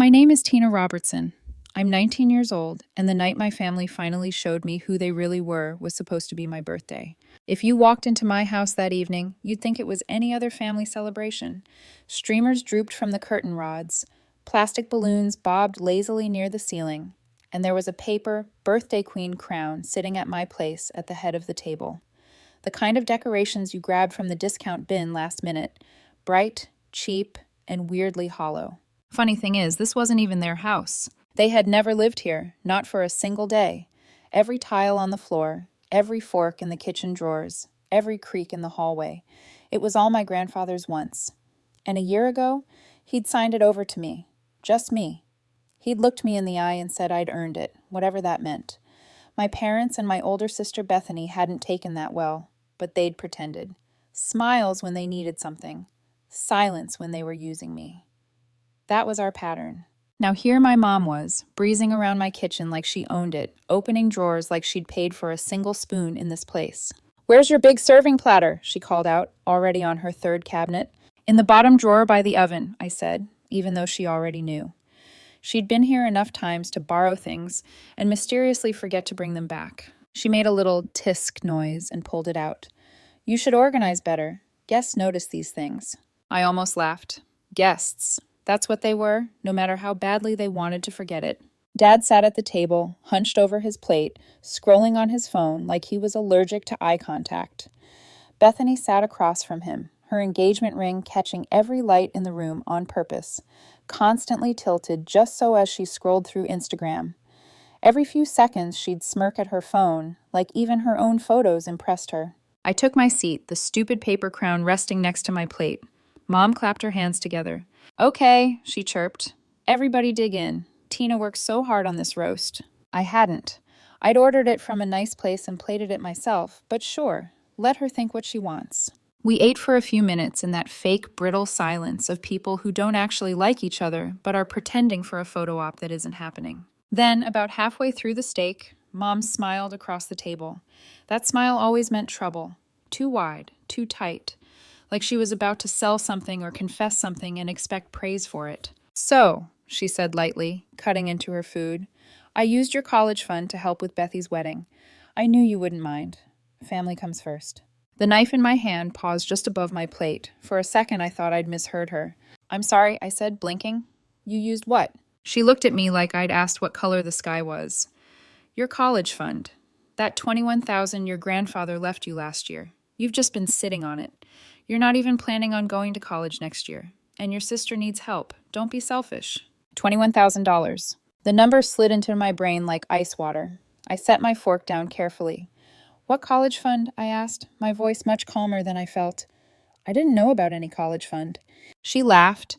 My name is Tina Robertson. I'm 19 years old, and the night my family finally showed me who they really were was supposed to be my birthday. If you walked into my house that evening, you'd think it was any other family celebration. Streamers drooped from the curtain rods, plastic balloons bobbed lazily near the ceiling, and there was a paper birthday queen crown sitting at my place at the head of the table. The kind of decorations you grabbed from the discount bin last minute, bright, cheap, and weirdly hollow. Funny thing is, this wasn't even their house. They had never lived here, not for a single day. Every tile on the floor, every fork in the kitchen drawers, every creak in the hallway. It was all my grandfather's once. And a year ago, he'd signed it over to me. Just me. He'd looked me in the eye and said I'd earned it, whatever that meant. My parents and my older sister Bethany hadn't taken that well, but they'd pretended. Smiles when they needed something. Silence when they were using me. That was our pattern. Now here my mom was, breezing around my kitchen like she owned it, opening drawers like she'd paid for a single spoon in this place. "Where's your big serving platter?" she called out, already on her third cabinet. "In the bottom drawer by the oven," I said, even though she already knew. She'd been here enough times to borrow things and mysteriously forget to bring them back. She made a little tisk noise and pulled it out. "You should organize better. Guests notice these things." I almost laughed. Guests. That's what they were, no matter how badly they wanted to forget it. Dad sat at the table, hunched over his plate, scrolling on his phone like he was allergic to eye contact. Bethany sat across from him, her engagement ring catching every light in the room on purpose, constantly tilted just so as she scrolled through Instagram. Every few seconds she'd smirk at her phone, like even her own photos impressed her. I took my seat, the stupid paper crown resting next to my plate. Mom clapped her hands together. "Okay," she chirped. "Everybody dig in. Tina worked so hard on this roast." I hadn't. I'd ordered it from a nice place and plated it myself, but sure, let her think what she wants. We ate for a few minutes in that fake, brittle silence of people who don't actually like each other, but are pretending for a photo op that isn't happening. Then, about halfway through the steak, Mom smiled across the table. That smile always meant trouble. Too wide, too tight. Like she was about to sell something or confess something and expect praise for it. "So," she said lightly, cutting into her food, "I used your college fund to help with Bethy's wedding. I knew you wouldn't mind. Family comes first." The knife in my hand paused just above my plate. For a second, I thought I'd misheard her. "I'm sorry," I said, blinking. "You used what?" She looked at me like I'd asked what color the sky was. "Your college fund. That $21,000 your grandfather left you last year. You've just been sitting on it. You're not even planning on going to college next year. And your sister needs help. Don't be selfish." $21,000. The number slid into my brain like ice water. I set my fork down carefully. "What college fund?" I asked, my voice much calmer than I felt. "I didn't know about any college fund." She laughed,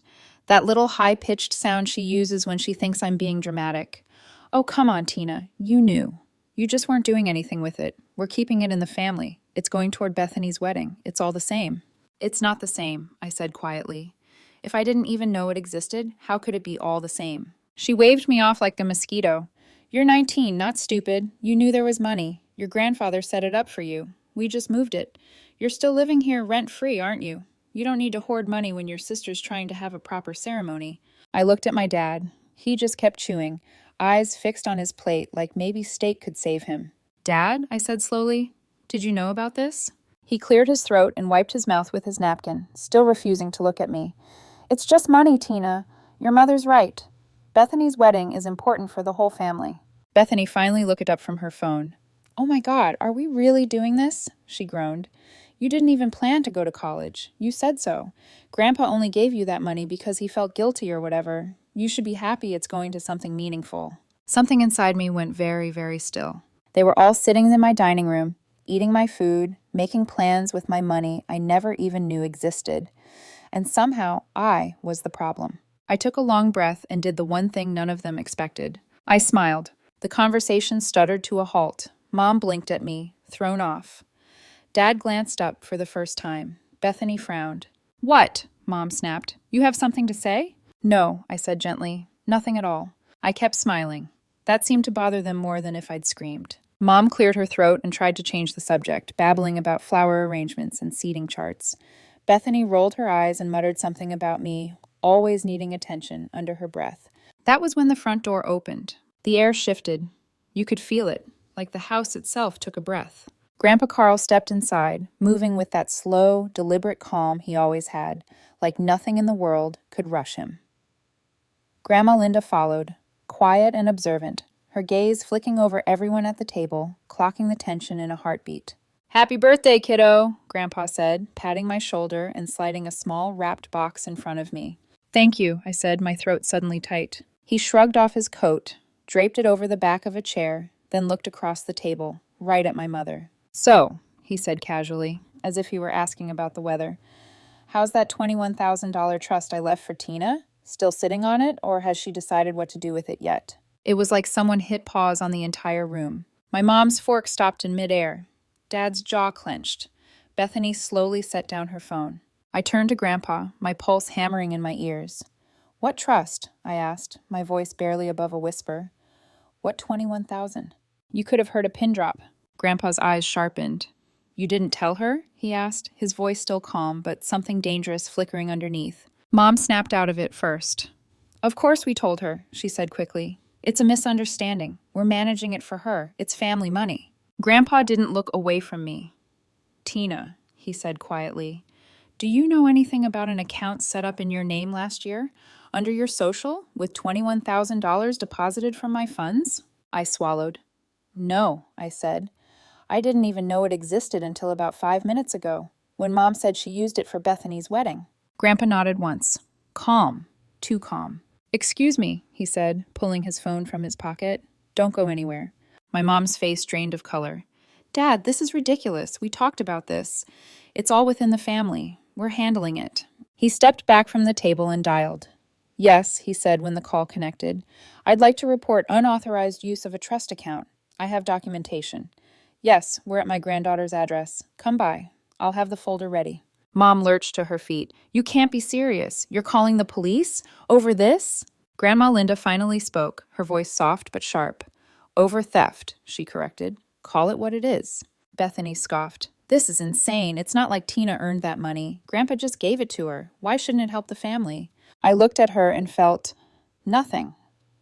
that little high-pitched sound she uses when she thinks I'm being dramatic. "Oh, come on, Tina. You knew. You just weren't doing anything with it. We're keeping it in the family. It's going toward Bethany's wedding. It's all the same." "It's not the same," I said quietly. If I didn't even know it existed, how could it be all the same? She waved me off like a mosquito. "You're 19, not stupid. You knew there was money. Your grandfather set it up for you. We just moved it. You're still living here rent-free, aren't you? You don't need to hoard money when your sister's trying to have a proper ceremony." I looked at my dad. He just kept chewing, eyes fixed on his plate like maybe steak could save him. "Dad," I said slowly, "did you know about this?" He cleared his throat and wiped his mouth with his napkin, still refusing to look at me. "It's just money, Tina. Your mother's right. Bethany's wedding is important for the whole family." Bethany finally looked up from her phone. "Oh my God, are we really doing this?" she groaned. "You didn't even plan to go to college. You said so. Grandpa only gave you that money because he felt guilty or whatever. You should be happy it's going to something meaningful." Something inside me went very, very still. They were all sitting in my dining room, eating my food, making plans with my money I never even knew existed. And somehow I was the problem. I took a long breath and did the one thing none of them expected. I smiled. The conversation stuttered to a halt. Mom blinked at me, thrown off. Dad glanced up for the first time. Bethany frowned. "What?" Mom snapped. "You have something to say?" "No," I said gently. "Nothing at all." I kept smiling. That seemed to bother them more than if I'd screamed. Mom cleared her throat and tried to change the subject, babbling about flower arrangements and seating charts. Bethany rolled her eyes and muttered something about me always needing attention under her breath. That was when the front door opened. The air shifted. You could feel it, like the house itself took a breath. Grandpa Carl stepped inside, moving with that slow, deliberate calm he always had, like nothing in the world could rush him. Grandma Linda followed, quiet and observant, her gaze flicking over everyone at the table, clocking the tension in a heartbeat. "Happy birthday, kiddo," Grandpa said, patting my shoulder and sliding a small wrapped box in front of me. "Thank you," I said, my throat suddenly tight. He shrugged off his coat, draped it over the back of a chair, then looked across the table, right at my mother. "So," he said casually, as if he were asking about the weather, "how's that $21,000 trust I left for Tina? Still sitting on it, or has she decided what to do with it yet?" It was like someone hit pause on the entire room. My mom's fork stopped in midair. Dad's jaw clenched. Bethany slowly set down her phone. I turned to Grandpa, my pulse hammering in my ears. "What trust?" I asked, my voice barely above a whisper. "What 21,000?" You could have heard a pin drop. Grandpa's eyes sharpened. "You didn't tell her?" he asked, his voice still calm, but something dangerous flickering underneath. Mom snapped out of it first. "Of course we told her," she said quickly. "It's a misunderstanding. We're managing it for her. It's family money." Grandpa didn't look away from me. "Tina," he said quietly, "do you know anything about an account set up in your name last year, under your social, with $21,000 deposited from my funds?" I swallowed. "No," I said. "I didn't even know it existed until about 5 minutes ago, when Mom said she used it for Bethany's wedding." Grandpa nodded once. Calm. Too calm. "Excuse me," he said, pulling his phone from his pocket. "Don't go anywhere." My mom's face drained of color. "Dad, this is ridiculous. We talked about this. It's all within the family. We're handling it." He stepped back from the table and dialed. "Yes," he said when the call connected. "I'd like to report unauthorized use of a trust account. I have documentation." "Yes, we're at my granddaughter's address. Come by. I'll have the folder ready." Mom lurched to her feet. "You can't be serious. You're calling the police? Over this?" Grandma Linda finally spoke, her voice soft but sharp. "Over theft," she corrected. "Call it what it is." Bethany scoffed. "This is insane. It's not like Tina earned that money. Grandpa just gave it to her. Why shouldn't it help the family?" I looked at her and felt nothing.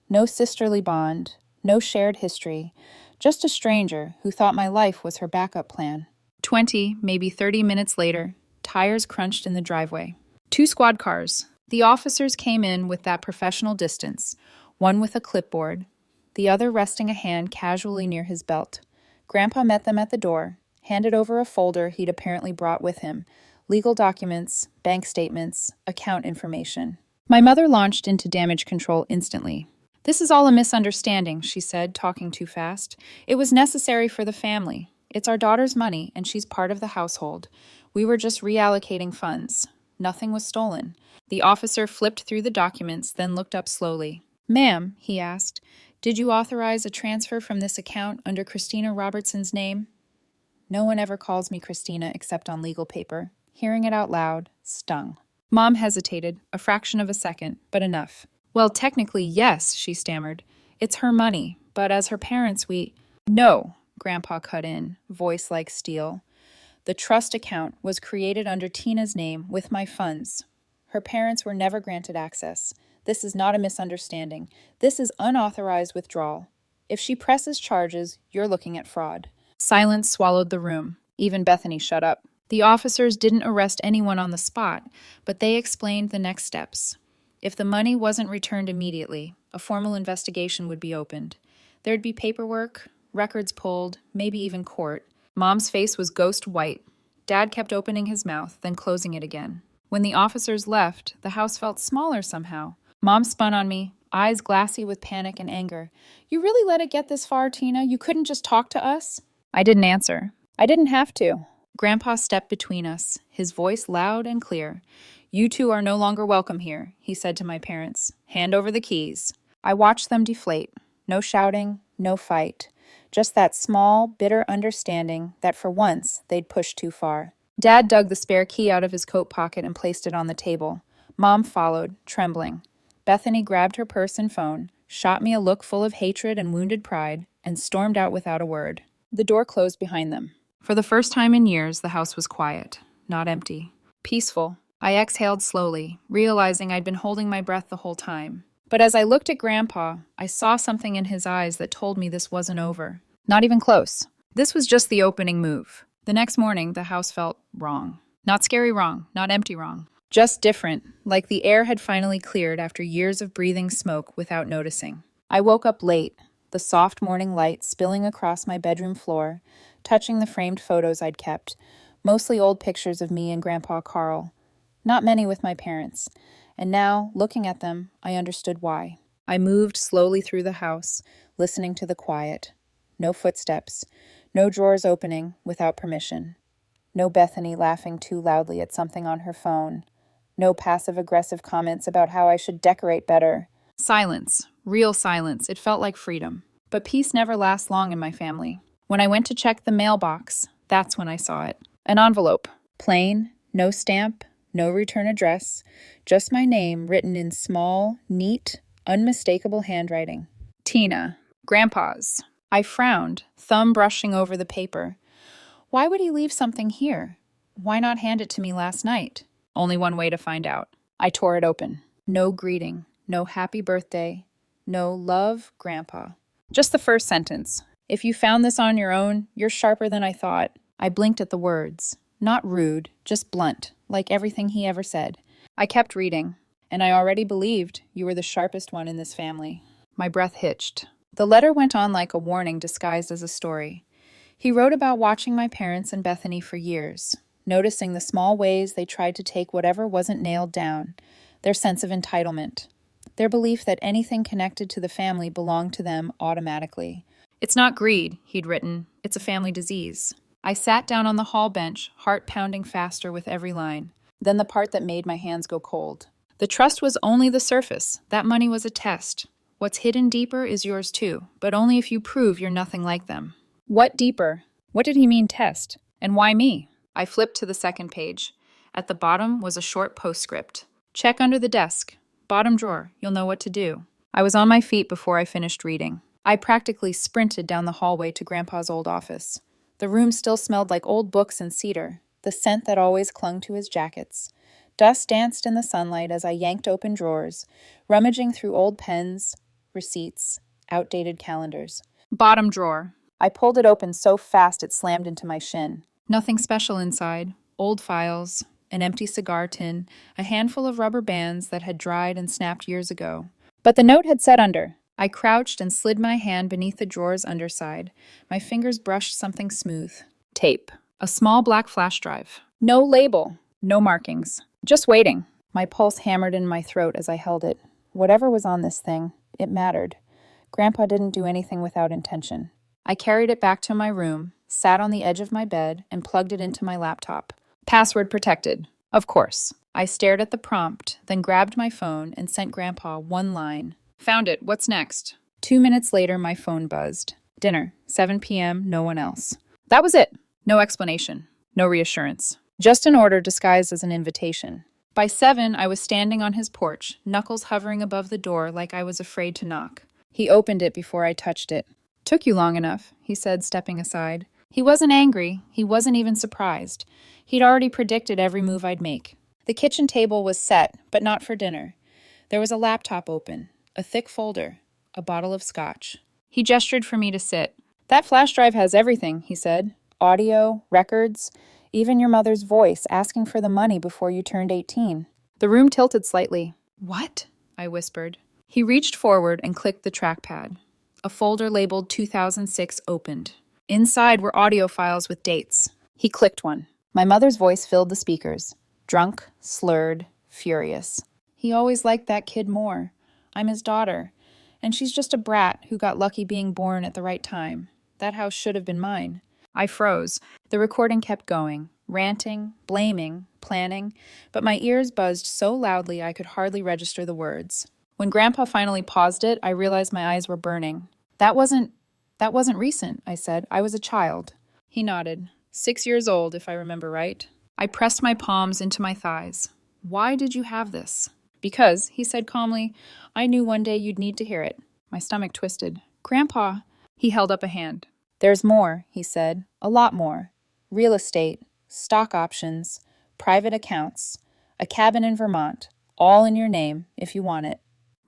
No sisterly bond, no shared history, just a stranger who thought my life was her backup plan. 20, maybe 30 minutes later, tires crunched in the driveway. 2 squad cars. The officers came in with that professional distance, one with a clipboard, the other resting a hand casually near his belt. Grandpa met them at the door, handed over a folder he'd apparently brought with him, legal documents, bank statements, account information. My mother launched into damage control instantly. "This is all a misunderstanding," she said, talking too fast. "It was necessary for the family. It's our daughter's money, and she's part of the household. We were just reallocating funds. Nothing was stolen." The officer flipped through the documents, then looked up slowly. "Ma'am," he asked, "did you authorize a transfer from this account under Christina Robertson's name?" No one ever calls me Christina except on legal paper. Hearing it out loud stung. Mom hesitated, a fraction of a second, but enough. "Well, technically, yes," she stammered. "It's her money, but as her parents, we—" "No," Grandpa cut in, voice like steel. "The trust account was created under Tina's name with my funds. Her parents were never granted access. This is not a misunderstanding. This is unauthorized withdrawal. If she presses charges, you're looking at fraud." Silence swallowed the room. Even Bethany shut up. The officers didn't arrest anyone on the spot, but they explained the next steps. If the money wasn't returned immediately, a formal investigation would be opened. There'd be paperwork, records pulled, maybe even court. Mom's face was ghost white. Dad kept opening his mouth, then closing it again. When the officers left, the house felt smaller somehow. Mom spun on me, eyes glassy with panic and anger. "You really let it get this far, Tina? You couldn't just talk to us?" I didn't answer. I didn't have to. Grandpa stepped between us, his voice loud and clear. "You two are no longer welcome here," he said to my parents. "Hand over the keys." I watched them deflate. No shouting, no fight. Just that small, bitter understanding that for once they'd pushed too far. Dad dug the spare key out of his coat pocket and placed it on the table. Mom followed, trembling. Bethany grabbed her purse and phone, shot me a look full of hatred and wounded pride, and stormed out without a word. The door closed behind them. For the first time in years, the house was quiet, not empty. Peaceful. I exhaled slowly, realizing I'd been holding my breath the whole time. But as I looked at Grandpa, I saw something in his eyes that told me this wasn't over. Not even close. This was just the opening move. The next morning, the house felt wrong. Not scary wrong, not empty wrong. Just different, like the air had finally cleared after years of breathing smoke without noticing. I woke up late, the soft morning light spilling across my bedroom floor, touching the framed photos I'd kept, mostly old pictures of me and Grandpa Carl. Not many with my parents. And now, looking at them, I understood why. I moved slowly through the house, listening to the quiet. No footsteps, no drawers opening without permission. No Bethany laughing too loudly at something on her phone. No passive-aggressive comments about how I should decorate better. Silence. Real silence. It felt like freedom. But peace never lasts long in my family. When I went to check the mailbox, that's when I saw it. An envelope. Plain, no stamp, no return address, just my name written in small, neat, unmistakable handwriting. Tina. Grandpa's. I frowned, thumb brushing over the paper. Why would he leave something here? Why not hand it to me last night? Only one way to find out. I tore it open. No greeting, no happy birthday, no love, Grandpa. Just the first sentence. If you found this on your own, you're sharper than I thought. I blinked at the words. Not rude, just blunt, like everything he ever said. I kept reading, and I already believed you were the sharpest one in this family. My breath hitched. The letter went on like a warning disguised as a story. He wrote about watching my parents and Bethany for years, noticing the small ways they tried to take whatever wasn't nailed down, their sense of entitlement, their belief that anything connected to the family belonged to them automatically. It's not greed, he'd written. It's a family disease. I sat down on the hall bench, heart pounding faster with every line. Then the part that made my hands go cold. The trust was only the surface. That money was a test. What's hidden deeper is yours too, but only if you prove you're nothing like them. What deeper? What did he mean test? And why me? I flipped to the second page. At the bottom was a short postscript. Check under the desk. Bottom drawer. You'll know what to do. I was on my feet before I finished reading. I practically sprinted down the hallway to Grandpa's old office. The room still smelled like old books and cedar, the scent that always clung to his jackets. Dust danced in the sunlight as I yanked open drawers, rummaging through old pens, receipts, outdated calendars. Bottom drawer. I pulled it open so fast it slammed into my shin. Nothing special inside. Old files, an empty cigar tin, a handful of rubber bands that had dried and snapped years ago. But the note had said under. I crouched and slid my hand beneath the drawer's underside. My fingers brushed something smooth. Tape. A small black flash drive. No label. No markings. Just waiting. My pulse hammered in my throat as I held it. Whatever was on this thing, it mattered. Grandpa didn't do anything without intention. I carried it back to my room, sat on the edge of my bed, and plugged it into my laptop. Password protected. Of course. I stared at the prompt, then grabbed my phone and sent Grandpa one line. Found it. What's next? 2 minutes later, my phone buzzed. Dinner. 7 p.m. No one else. That was it. No explanation. No reassurance. Just an order disguised as an invitation. By 7, I was standing on his porch, knuckles hovering above the door like I was afraid to knock. He opened it before I touched it. Took you long enough, he said, stepping aside. He wasn't angry. He wasn't even surprised. He'd already predicted every move I'd make. The kitchen table was set, but not for dinner. There was a laptop open, a thick folder, a bottle of scotch. He gestured for me to sit. That flash drive has everything, he said. Audio, records, even your mother's voice asking for the money before you turned 18. The room tilted slightly. What? I whispered. He reached forward and clicked the trackpad. A folder labeled 2006 opened. Inside were audio files with dates. He clicked one. My mother's voice filled the speakers. Drunk, slurred, furious. He always liked that kid more. I'm his daughter. And she's just a brat who got lucky being born at the right time. That house should have been mine. I froze. The recording kept going, ranting, blaming, planning, but my ears buzzed so loudly I could hardly register the words. When Grandpa finally paused it, I realized my eyes were burning. That wasn't recent, I said. I was a child. He nodded. 6 years old, if I remember right. I pressed my palms into my thighs. Why did you have this? Because, he said calmly, I knew one day you'd need to hear it. My stomach twisted. Grandpa. He held up a hand. There's more, he said. A lot more. Real estate, stock options, private accounts, a cabin in Vermont, all in your name if you want it.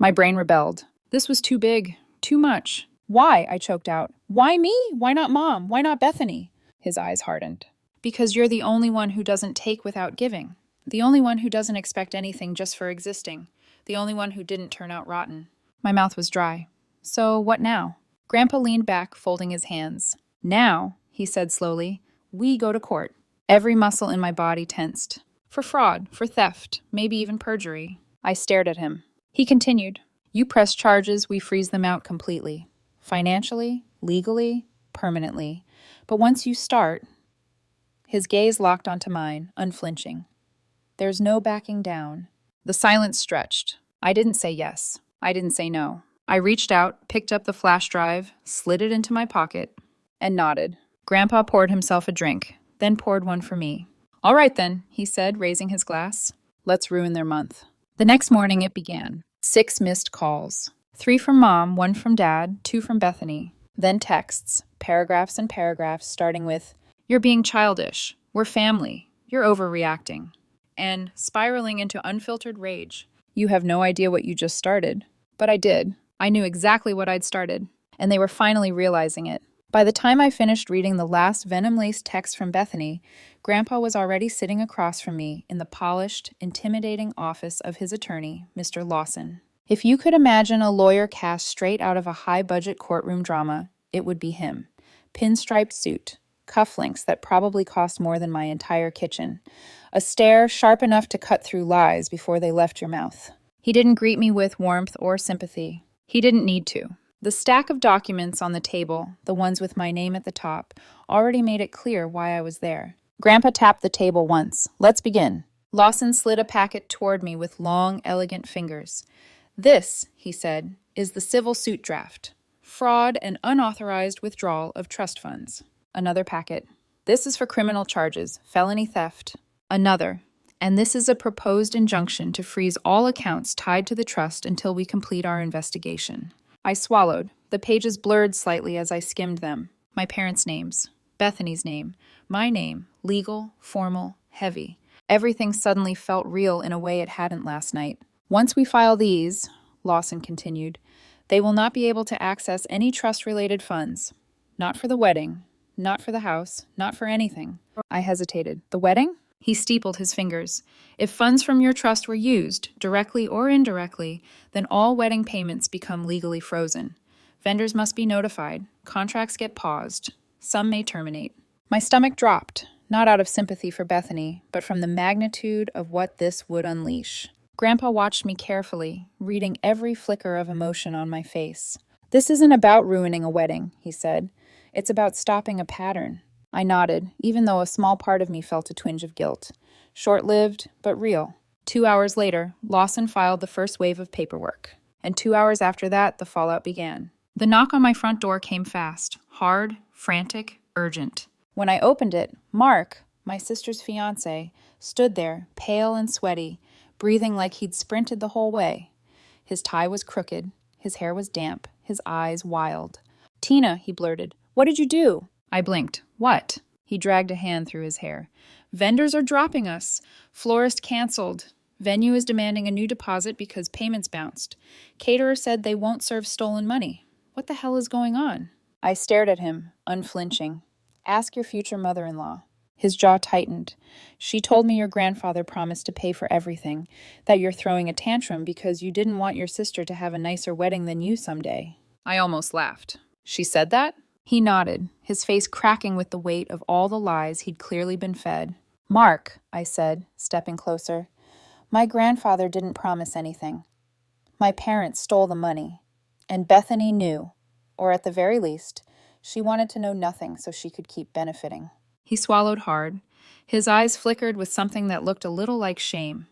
My brain rebelled. This was too big, too much. Why? I choked out. Why me? Why not Mom? Why not Bethany? His eyes hardened. Because you're the only one who doesn't take without giving. The only one who doesn't expect anything just for existing. The only one who didn't turn out rotten. My mouth was dry. So what now? Grandpa leaned back, folding his hands. Now, he said slowly, we go to court. Every muscle in my body tensed. For fraud, for theft, maybe even perjury. I stared at him. He continued. You press charges, we freeze them out completely. Financially, legally, permanently. But once you start... His gaze locked onto mine, unflinching. There's no backing down. The silence stretched. I didn't say yes. I didn't say no. I reached out, picked up the flash drive, slid it into my pocket, and nodded. Grandpa poured himself a drink, then poured one for me. All right then, he said, raising his glass. Let's ruin their month. The next morning it began. 6 missed calls. 3 from Mom, 1 from Dad, 2 from Bethany. Then texts, paragraphs and paragraphs, starting with, You're being childish. We're family. You're overreacting. And spiraling into unfiltered rage. You have no idea what you just started. But I did. I knew exactly what I'd started. And they were finally realizing it. By the time I finished reading the last venom-laced text from Bethany, Grandpa was already sitting across from me in the polished, intimidating office of his attorney, Mr. Lawson. If you could imagine a lawyer cast straight out of a high-budget courtroom drama, it would be him. Pinstriped suit, cufflinks that probably cost more than my entire kitchen, a stare sharp enough to cut through lies before they left your mouth. He didn't greet me with warmth or sympathy. He didn't need to. The stack of documents on the table, the ones with my name at the top, already made it clear why I was there. Grandpa tapped the table once. Let's begin. Lawson slid a packet toward me with long, elegant fingers. This, he said, is the civil suit draft. Fraud and unauthorized withdrawal of trust funds. Another packet. This is for criminal charges, felony theft. Another. And this is a proposed injunction to freeze all accounts tied to the trust until we complete our investigation. I swallowed. The pages blurred slightly as I skimmed them. My parents' names. Bethany's name. My name. Legal, formal, heavy. Everything suddenly felt real in a way it hadn't last night. Once we file these, Lawson continued, they will not be able to access any trust-related funds. Not for the wedding. Not for the house. Not for anything. I hesitated. The wedding? He steepled his fingers. If funds from your trust were used, directly or indirectly, then all wedding payments become legally frozen. Vendors must be notified. Contracts get paused. Some may terminate. My stomach dropped, not out of sympathy for Bethany, but from the magnitude of what this would unleash. Grandpa watched me carefully, reading every flicker of emotion on my face. This isn't about ruining a wedding, he said. It's about stopping a pattern. I nodded, even though a small part of me felt a twinge of guilt. Short-lived, but real. 2 hours later, Lawson filed the first wave of paperwork. And 2 hours after that, the fallout began. The knock on my front door came fast, hard, frantic, urgent. When I opened it, Mark, my sister's fiancé, stood there, pale and sweaty, breathing like he'd sprinted the whole way. His tie was crooked, his hair was damp, his eyes wild. "Tina," he blurted, "what did you do?" I blinked. What? He dragged a hand through his hair. Vendors are dropping us. Florist canceled. Venue is demanding a new deposit because payments bounced. Caterer said they won't serve stolen money. What the hell is going on? I stared at him, unflinching. Ask your future mother-in-law. His jaw tightened. She told me your grandfather promised to pay for everything, that you're throwing a tantrum because you didn't want your sister to have a nicer wedding than you someday. I almost laughed. She said that? He nodded, his face cracking with the weight of all the lies he'd clearly been fed. Mark, I said, stepping closer, my grandfather didn't promise anything. My parents stole the money, and Bethany knew, or at the very least, she wanted to know nothing so she could keep benefiting. He swallowed hard. His eyes flickered with something that looked a little like shame.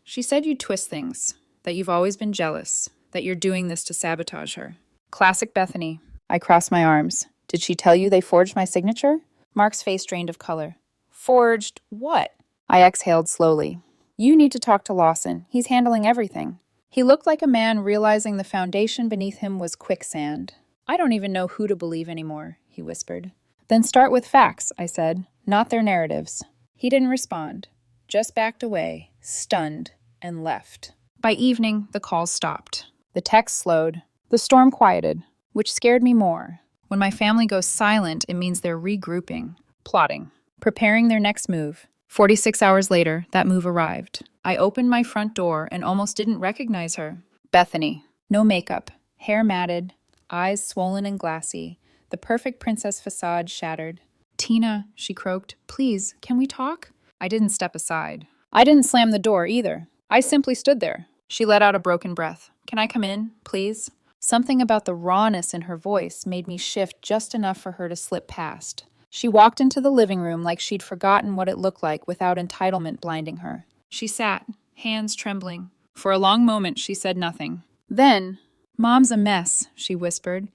She said you twist things, that you've always been jealous, that you're doing this to sabotage her. Classic Bethany. I crossed my arms. Did she tell you they forged my signature? Mark's face drained of color. Forged what? I exhaled slowly. You need to talk to Lawson. He's handling everything. He looked like a man realizing the foundation beneath him was quicksand. I don't even know who to believe anymore, he whispered. Then start with facts, I said, not their narratives. He didn't respond, just backed away, stunned, and left. By evening, the calls stopped. The text slowed. The storm quieted, which scared me more. When my family goes silent, it means they're regrouping, plotting, preparing their next move. 46 hours later, that move arrived. I opened my front door and almost didn't recognize her. Bethany. No makeup, hair matted, eyes swollen and glassy, the perfect princess facade shattered. Tina, she croaked, please, can we talk? I didn't step aside. I didn't slam the door either. I simply stood there. She let out a broken breath. Can I come in, please? Something about the rawness in her voice made me shift just enough for her to slip past. She walked into the living room like she'd forgotten what it looked like without entitlement blinding her. She sat, hands trembling. For a long moment, she said nothing. Then, Mom's a mess, she whispered.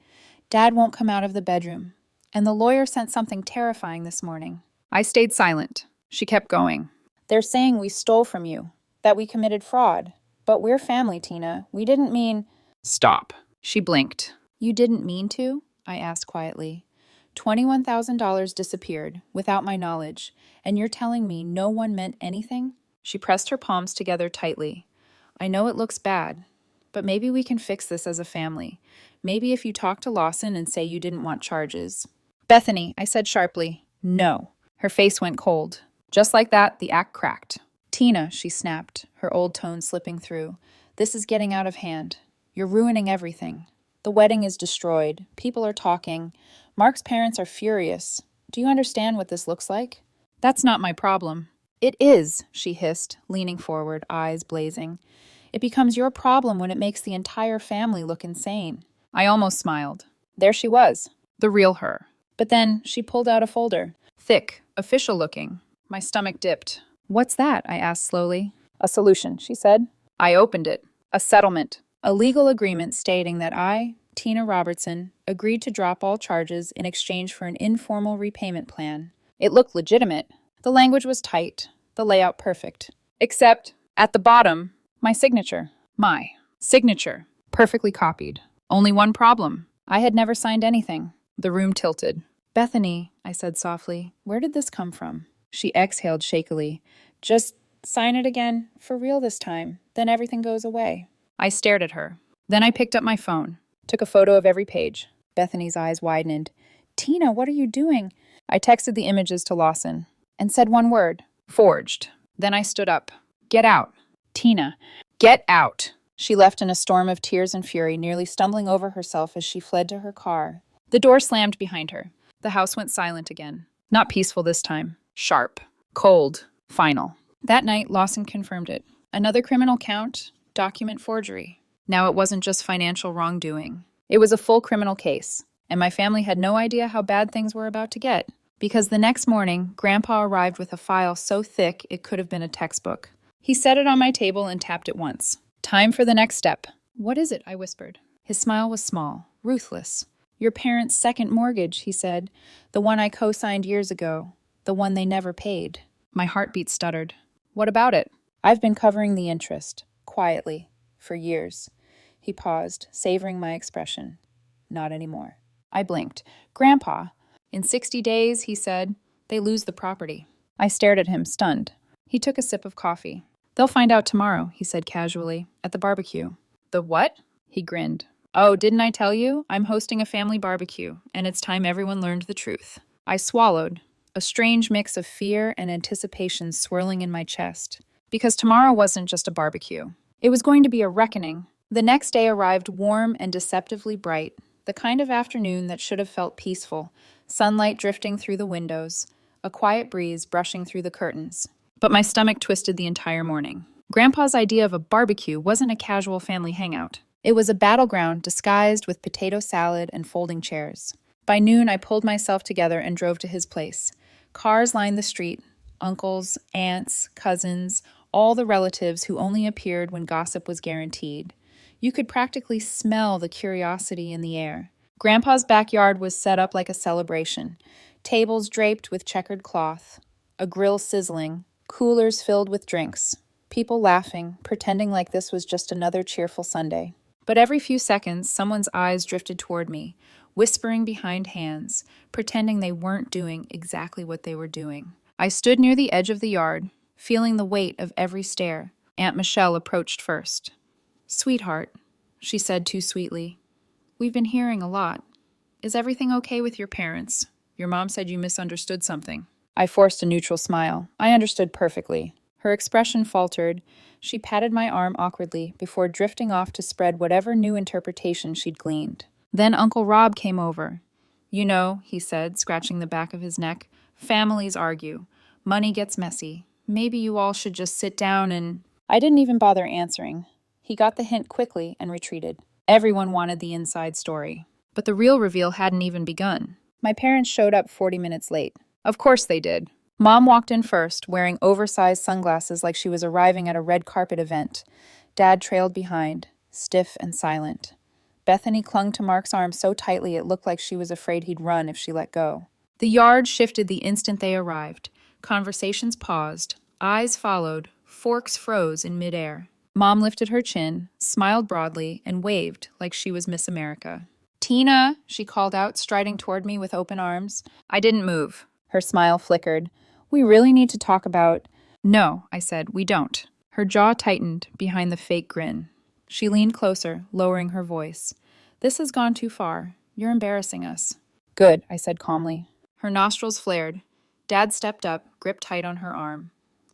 Dad won't come out of the bedroom. And the lawyer sent something terrifying this morning. I stayed silent. She kept going. They're saying we stole from you, that we committed fraud. But we're family, Tina. We didn't mean... Stop. She blinked. You didn't mean to? I asked quietly. $21,000 disappeared, without my knowledge, and you're telling me no one meant anything? She pressed her palms together tightly. I know it looks bad, but maybe we can fix this as a family. Maybe if you talk to Lawson and say you didn't want charges. Bethany, I said sharply. No. Her face went cold. Just like that, the act cracked. Tina, she snapped, her old tone slipping through. This is getting out of hand. You're ruining everything. The wedding is destroyed. People are talking. Mark's parents are furious. Do you understand what this looks like? That's not my problem. It is, she hissed, leaning forward, eyes blazing. It becomes your problem when it makes the entire family look insane. I almost smiled. There she was, the real her. But then she pulled out a folder. Thick, official looking. My stomach dipped. What's that? I asked slowly. A solution, she said. I opened it. A settlement. A legal agreement stating that I, Tina Robertson, agreed to drop all charges in exchange for an informal repayment plan. It looked legitimate. The language was tight, the layout perfect. Except, at the bottom, my signature. My signature. Perfectly copied. Only one problem. I had never signed anything. The room tilted. Bethany, I said softly, where did this come from? She exhaled shakily. Just sign it again, for real this time. Then everything goes away. I stared at her. Then I picked up my phone, took a photo of every page. Bethany's eyes widened. Tina, what are you doing? I texted the images to Lawson and said one word. Forged. Then I stood up. Get out. Tina, get out. She left in a storm of tears and fury, nearly stumbling over herself as she fled to her car. The door slammed behind her. The house went silent again. Not peaceful this time. Sharp. Cold. Final. That night, Lawson confirmed it. Another criminal count, document forgery. Now it wasn't just financial wrongdoing. It was a full criminal case, and my family had no idea how bad things were about to get. Because the next morning, Grandpa arrived with a file so thick it could have been a textbook. He set it on my table and tapped it once. Time for the next step. What is it? I whispered. His smile was small, ruthless. Your parents' second mortgage, he said. The one I co-signed years ago. The one they never paid. My heartbeat stuttered. What about it? I've been covering the interest, quietly, for years. He paused, savoring my expression. Not anymore. I blinked. Grandpa. In 60 days, he said, they lose the property. I stared at him, stunned. He took a sip of coffee. They'll find out tomorrow, he said casually, at the barbecue. The what? He grinned. Oh, didn't I tell you? I'm hosting a family barbecue, and it's time everyone learned the truth. I swallowed, a strange mix of fear and anticipation swirling in my chest. Because tomorrow wasn't just a barbecue. It was going to be a reckoning. The next day arrived warm and deceptively bright, the kind of afternoon that should have felt peaceful, sunlight drifting through the windows, a quiet breeze brushing through the curtains. But my stomach twisted the entire morning. Grandpa's idea of a barbecue wasn't a casual family hangout. It was a battleground disguised with potato salad and folding chairs. By noon, I pulled myself together and drove to his place. Cars lined the street. Uncles, aunts, cousins, all the relatives who only appeared when gossip was guaranteed. You could practically smell the curiosity in the air. Grandpa's backyard was set up like a celebration. Tables draped with checkered cloth, a grill sizzling, coolers filled with drinks, people laughing, pretending like this was just another cheerful Sunday. But every few seconds, someone's eyes drifted toward me, whispering behind hands, pretending they weren't doing exactly what they were doing. I stood near the edge of the yard, feeling the weight of every stare. Aunt Michelle approached first. Sweetheart, she said too sweetly. We've been hearing a lot. Is everything okay with your parents? Your mom said you misunderstood something. I forced a neutral smile. I understood perfectly. Her expression faltered. She patted my arm awkwardly before drifting off to spread whatever new interpretation she'd gleaned. Then Uncle Rob came over. You know, he said, scratching the back of his neck, families argue. Money gets messy. Maybe you all should just sit down and... I didn't even bother answering. He got the hint quickly and retreated. Everyone wanted the inside story. But the real reveal hadn't even begun. My parents showed up 40 minutes late. Of course they did. Mom walked in first, wearing oversized sunglasses like she was arriving at a red carpet event. Dad trailed behind, stiff and silent. Bethany clung to Mark's arm so tightly it looked like she was afraid he'd run if she let go. The yard shifted the instant they arrived. Conversations paused, eyes followed, forks froze in midair. Mom lifted her chin, smiled broadly, and waved like she was Miss America. Tina, she called out, striding toward me with open arms. I didn't move. Her smile flickered. We really need to talk about... No, I said, we don't. Her jaw tightened behind the fake grin. She leaned closer, lowering her voice. This has gone too far. You're embarrassing us. Good, I said calmly. Her nostrils flared. Dad stepped up, gripped tight on her arm.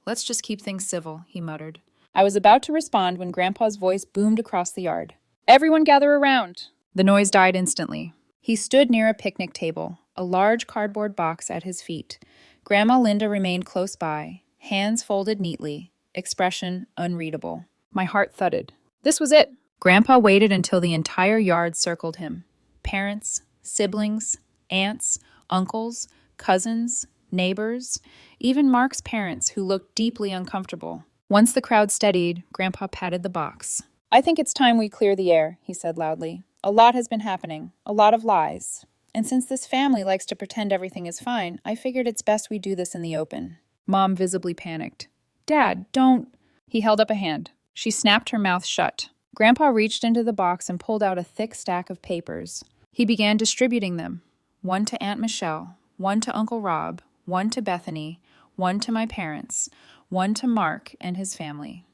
Let's just keep things civil, he muttered. I was about to respond when Grandpa's voice boomed across the yard. Everyone gather around! The noise died instantly. He stood near a picnic table, a large cardboard box at his feet. Grandma Linda remained close by, hands folded neatly, expression unreadable. My heart thudded. This was it. Grandpa waited until the entire yard circled him. Parents, siblings, aunts, uncles, cousins, neighbors, even Mark's parents who looked deeply uncomfortable. Once the crowd steadied, Grandpa patted the box. I think it's time we clear the air, he said loudly. A lot has been happening, a lot of lies. And since this family likes to pretend everything is fine, I figured it's best we do this in the open. Mom visibly panicked. Dad, don't... He held up a hand. She snapped her mouth shut. Grandpa reached into the box and pulled out a thick stack of papers. He began distributing them. One to Aunt Michelle, one to Uncle Rob, one to Bethany, one to my parents, one to Mark and his family.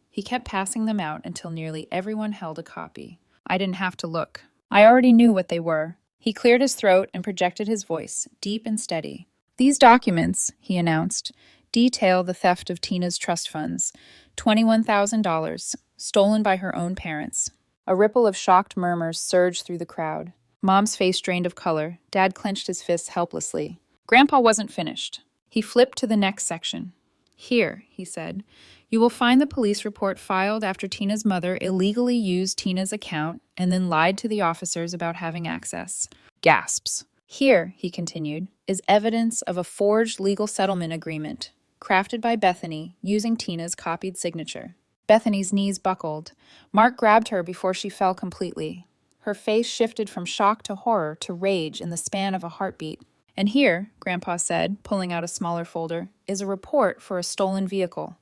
He kept passing them out until nearly everyone held a copy. I didn't have to look. I already knew what they were. He cleared his throat and projected his voice, deep and steady. These documents, he announced, detail the theft of Tina's trust funds, $21,000, stolen by her own parents. A ripple of shocked murmurs surged through the crowd. Mom's face drained of color. Dad clenched his fists helplessly. Grandpa wasn't finished. He flipped to the next section. Here, he said, you will find the police report filed after Tina's mother illegally used Tina's account and then lied to the officers about having access. Gasps. Here, he continued, is evidence of a forged legal settlement agreement, crafted by Bethany using Tina's copied signature. Bethany's knees buckled. Mark grabbed her before she fell completely. Her face shifted from shock to horror to rage in the span of a heartbeat. And here, Grandpa said, pulling out a smaller folder, is a report for a stolen vehicle.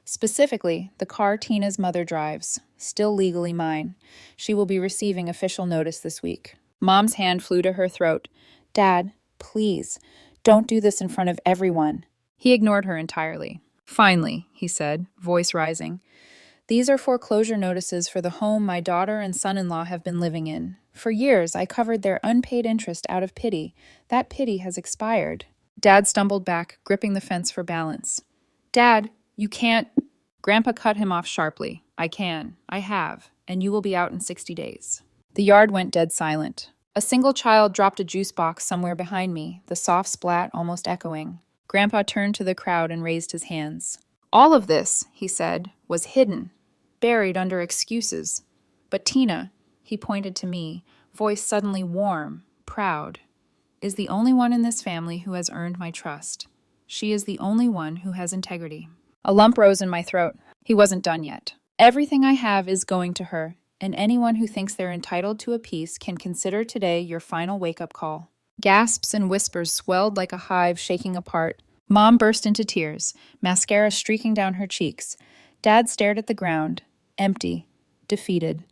Specifically, the car Tina's mother drives, still legally mine. She will be receiving official notice this week. Mom's hand flew to her throat. Dad, please, don't do this in front of everyone. He ignored her entirely. Finally, he said, voice rising. These are foreclosure notices for the home my daughter and son-in-law have been living in. For years, I covered their unpaid interest out of pity. That pity has expired. Dad stumbled back, gripping the fence for balance. Dad, you can't... Grandpa cut him off sharply. I can. I have. And you will be out in 60 days. The yard went dead silent. A single child dropped a juice box somewhere behind me, the soft splat almost echoing. Grandpa turned to the crowd and raised his hands. All of this, he said, was hidden, buried under excuses. But Tina, he pointed to me, voice suddenly warm, proud, is the only one in this family who has earned my trust. She is the only one who has integrity. A lump rose in my throat. He wasn't done yet. Everything I have is going to her, and anyone who thinks they're entitled to a piece can consider today your final wake-up call. Gasps and whispers swelled like a hive shaking apart. Mom burst into tears, mascara streaking down her cheeks. Dad stared at the ground, empty, defeated.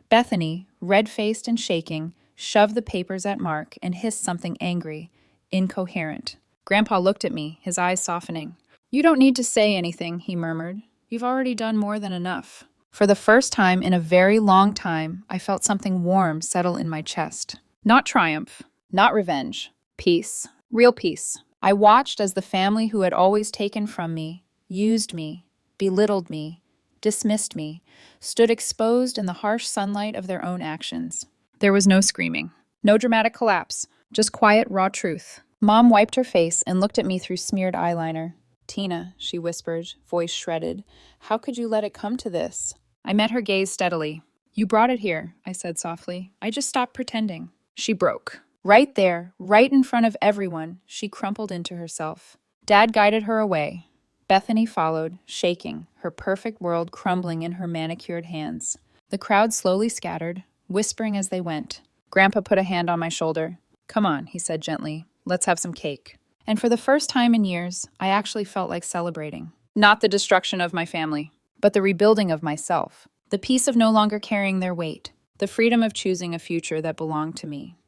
Bethany, red-faced and shaking, shoved the papers at Mark and hissed something angry, incoherent. Grandpa looked at me, his eyes softening. You don't need to say anything, he murmured. You've already done more than enough. For the first time in a very long time, I felt something warm settle in my chest. Not triumph, not revenge. Peace. Real peace. I watched as the family who had always taken from me, used me, belittled me, dismissed me, stood exposed in the harsh sunlight of their own actions. There was no screaming, no dramatic collapse, just quiet, raw truth. Mom wiped her face and looked at me through smeared eyeliner. "Tina," she whispered, voice shredded, "how could you let it come to this?" I met her gaze steadily. "You brought it here," I said softly. "I just stopped pretending." She broke. Right there, right in front of everyone, she crumpled into herself. Dad guided her away. Bethany followed, shaking, her perfect world crumbling in her manicured hands. The crowd slowly scattered, whispering as they went. Grandpa put a hand on my shoulder. "Come on," he said gently. "Let's have some cake." And for the first time in years, I actually felt like celebrating. Not the destruction of my family, but the rebuilding of myself. The peace of no longer carrying their weight. The freedom of choosing a future that belonged to me.